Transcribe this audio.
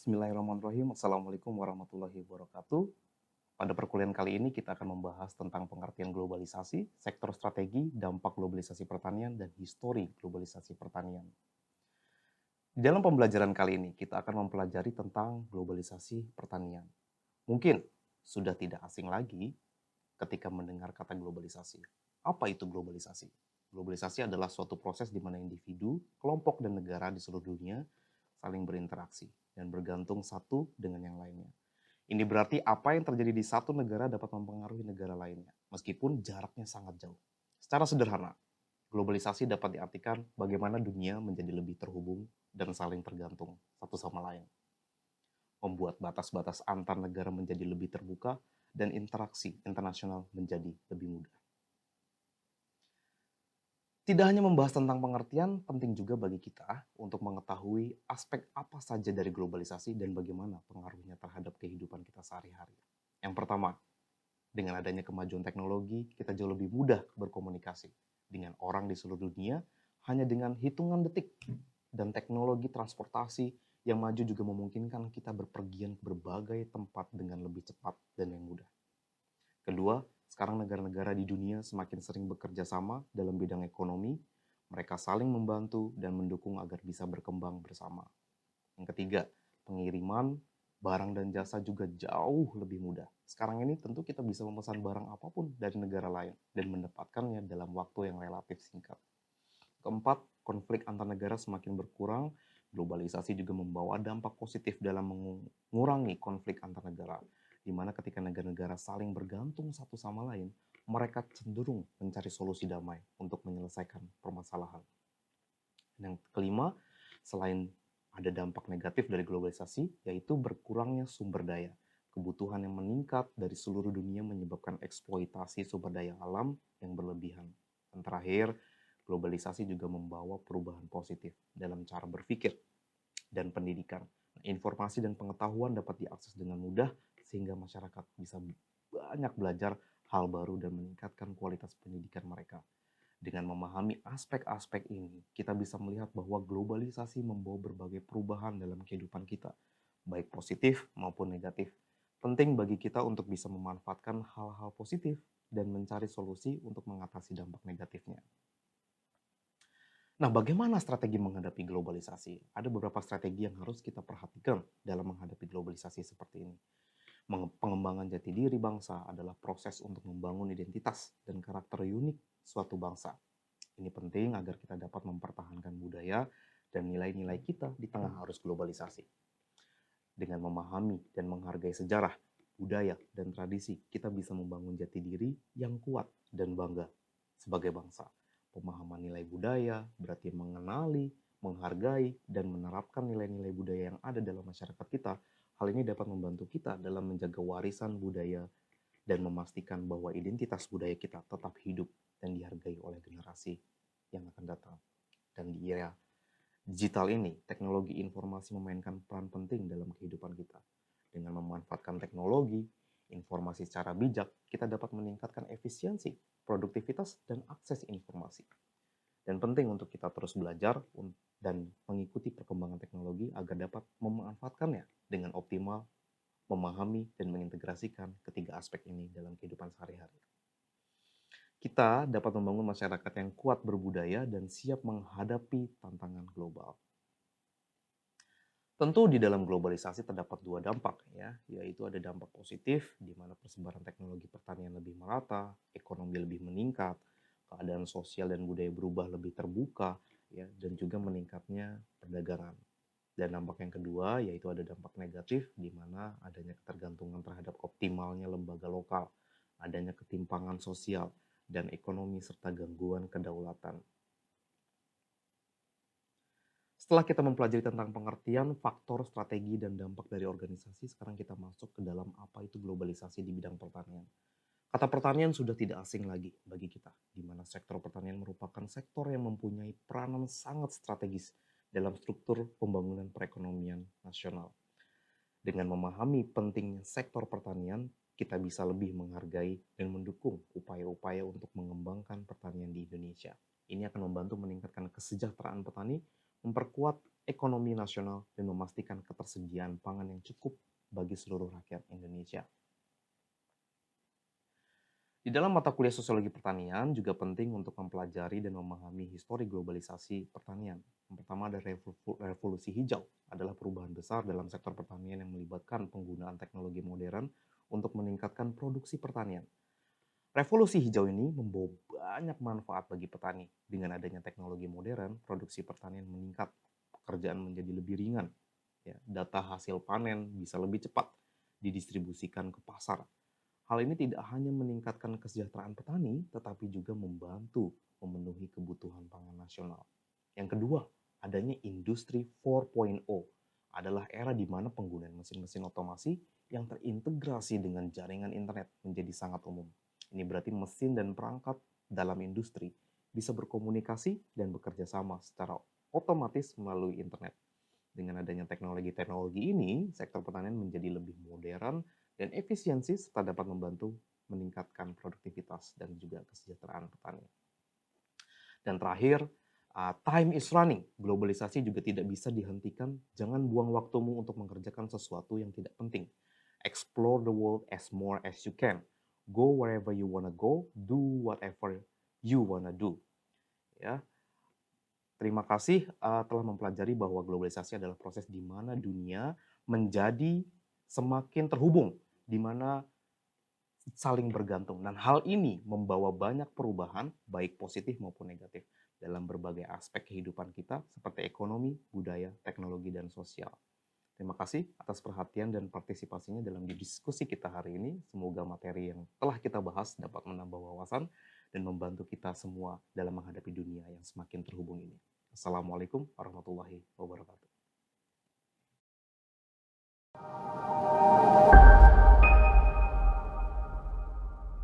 Bismillahirrahmanirrahim. Assalamualaikum warahmatullahi wabarakatuh. Pada perkuliahan kali ini kita akan membahas tentang pengertian globalisasi, sektor strategi, dampak globalisasi pertanian, dan histori globalisasi pertanian. Di dalam pembelajaran kali ini kita akan mempelajari tentang globalisasi pertanian. Mungkin sudah tidak asing lagi ketika mendengar kata globalisasi. Apa itu globalisasi? Globalisasi adalah suatu proses di mana individu, kelompok, dan negara di seluruh dunia saling berinteraksi dan bergantung satu dengan yang lainnya. Ini berarti apa yang terjadi di satu negara dapat mempengaruhi negara lainnya, meskipun jaraknya sangat jauh. Secara sederhana, globalisasi dapat diartikan bagaimana dunia menjadi lebih terhubung dan saling tergantung satu sama lain. Membuat batas-batas antar negara menjadi lebih terbuka dan interaksi internasional menjadi lebih mudah. Tidak hanya membahas tentang pengertian, penting juga bagi kita untuk mengetahui aspek apa saja dari globalisasi dan bagaimana pengaruhnya terhadap kehidupan kita sehari-hari. Yang pertama, dengan adanya kemajuan teknologi, kita jauh lebih mudah berkomunikasi dengan orang di seluruh dunia hanya dengan hitungan detik. Dan teknologi transportasi yang maju juga memungkinkan kita berpergian ke berbagai tempat dengan lebih cepat dan yang mudah. Kedua, sekarang negara-negara di dunia semakin sering bekerja sama dalam bidang ekonomi, mereka saling membantu dan mendukung agar bisa berkembang bersama. Yang ketiga, pengiriman barang dan jasa juga jauh lebih mudah. Sekarang ini tentu kita bisa memesan barang apapun dari negara lain dan mendapatkannya dalam waktu yang relatif singkat. Keempat, konflik antar negara semakin berkurang. Globalisasi juga membawa dampak positif dalam mengurangi konflik antar negara, di mana ketika negara-negara saling bergantung satu sama lain, mereka cenderung mencari solusi damai untuk menyelesaikan permasalahan. Yang kelima, selain ada dampak negatif dari globalisasi, yaitu berkurangnya sumber daya. Kebutuhan yang meningkat dari seluruh dunia menyebabkan eksploitasi sumber daya alam yang berlebihan. Dan terakhir, globalisasi juga membawa perubahan positif dalam cara berpikir dan pendidikan. Informasi dan pengetahuan dapat diakses dengan mudah sehingga masyarakat bisa banyak belajar hal baru dan meningkatkan kualitas pendidikan mereka. Dengan memahami aspek-aspek ini, kita bisa melihat bahwa globalisasi membawa berbagai perubahan dalam kehidupan kita, baik positif maupun negatif. Penting bagi kita untuk bisa memanfaatkan hal-hal positif dan mencari solusi untuk mengatasi dampak negatifnya. Nah, bagaimana strategi menghadapi globalisasi? Ada beberapa strategi yang harus kita perhatikan dalam menghadapi globalisasi seperti ini. Pengembangan jati diri bangsa adalah proses untuk membangun identitas dan karakter unik suatu bangsa. Ini penting agar kita dapat mempertahankan budaya dan nilai-nilai kita di tengah arus globalisasi. Dengan memahami dan menghargai sejarah, budaya, dan tradisi, kita bisa membangun jati diri yang kuat dan bangga sebagai bangsa. Pemahaman nilai budaya berarti mengenali, menghargai, dan menerapkan nilai-nilai budaya yang ada dalam masyarakat kita. Hal ini dapat membantu kita dalam menjaga warisan budaya dan memastikan bahwa identitas budaya kita tetap hidup dan dihargai oleh generasi yang akan datang. Dan di era digital ini, teknologi informasi memainkan peran penting dalam kehidupan kita. Dengan memanfaatkan teknologi, informasi secara bijak, kita dapat meningkatkan efisiensi, produktivitas, dan akses informasi. Dan penting untuk kita terus belajar dan mengikuti perkembangan teknologi agar dapat memanfaatkannya dengan optimal, memahami, dan mengintegrasikan ketiga aspek ini dalam kehidupan sehari-hari. Kita dapat membangun masyarakat yang kuat berbudaya dan siap menghadapi tantangan global. Tentu di dalam globalisasi terdapat dua dampak, ya, yaitu ada dampak positif di mana persebaran teknologi pertanian lebih merata, ekonomi lebih meningkat, keadaan sosial dan budaya berubah lebih terbuka, ya, dan juga meningkatnya perdagangan. Dan dampak yang kedua yaitu ada dampak negatif di mana adanya ketergantungan terhadap optimalnya lembaga lokal, adanya ketimpangan sosial dan ekonomi serta gangguan kedaulatan. Setelah kita mempelajari tentang pengertian, faktor, strategi, dan dampak dari organisasi, sekarang kita masuk ke dalam apa itu globalisasi di bidang pertanian. Kata pertanian sudah tidak asing lagi bagi kita, di mana sektor pertanian merupakan sektor yang mempunyai peranan sangat strategis dalam struktur pembangunan perekonomian nasional. Dengan memahami pentingnya sektor pertanian, kita bisa lebih menghargai dan mendukung upaya-upaya untuk mengembangkan pertanian di Indonesia. Ini akan membantu meningkatkan kesejahteraan petani, memperkuat ekonomi nasional, dan memastikan ketersediaan pangan yang cukup bagi seluruh rakyat Indonesia. Di dalam mata kuliah sosiologi pertanian juga penting untuk mempelajari dan memahami histori globalisasi pertanian. Yang pertama ada revolusi hijau, adalah perubahan besar dalam sektor pertanian yang melibatkan penggunaan teknologi modern untuk meningkatkan produksi pertanian. Revolusi hijau ini membawa banyak manfaat bagi petani. Dengan adanya teknologi modern, produksi pertanian meningkat, pekerjaan menjadi lebih ringan, ya, data hasil panen bisa lebih cepat didistribusikan ke pasar. Hal ini tidak hanya meningkatkan kesejahteraan petani, tetapi juga membantu memenuhi kebutuhan pangan nasional. Yang kedua, adanya industri 4.0 adalah era di mana penggunaan mesin-mesin otomasi yang terintegrasi dengan jaringan internet menjadi sangat umum. Ini berarti mesin dan perangkat dalam industri bisa berkomunikasi dan bekerja sama secara otomatis melalui internet. Dengan adanya teknologi-teknologi ini, sektor pertanian menjadi lebih modern dan efisiensi serta dapat membantu meningkatkan produktivitas dan juga kesejahteraan petani. Dan terakhir, time is running. Globalisasi juga tidak bisa dihentikan. Jangan buang waktumu untuk mengerjakan sesuatu yang tidak penting. Explore the world as more as you can. Go wherever you wanna go. Do whatever you wanna do. Ya, terima kasih telah mempelajari bahwa globalisasi adalah proses di mana dunia menjadi semakin terhubung, di mana saling bergantung. Dan hal ini membawa banyak perubahan, baik positif maupun negatif, dalam berbagai aspek kehidupan kita, seperti ekonomi, budaya, teknologi, dan sosial. Terima kasih atas perhatian dan partisipasinya dalam diskusi kita hari ini. Semoga materi yang telah kita bahas dapat menambah wawasan dan membantu kita semua dalam menghadapi dunia yang semakin terhubung ini. Assalamualaikum warahmatullahi wabarakatuh.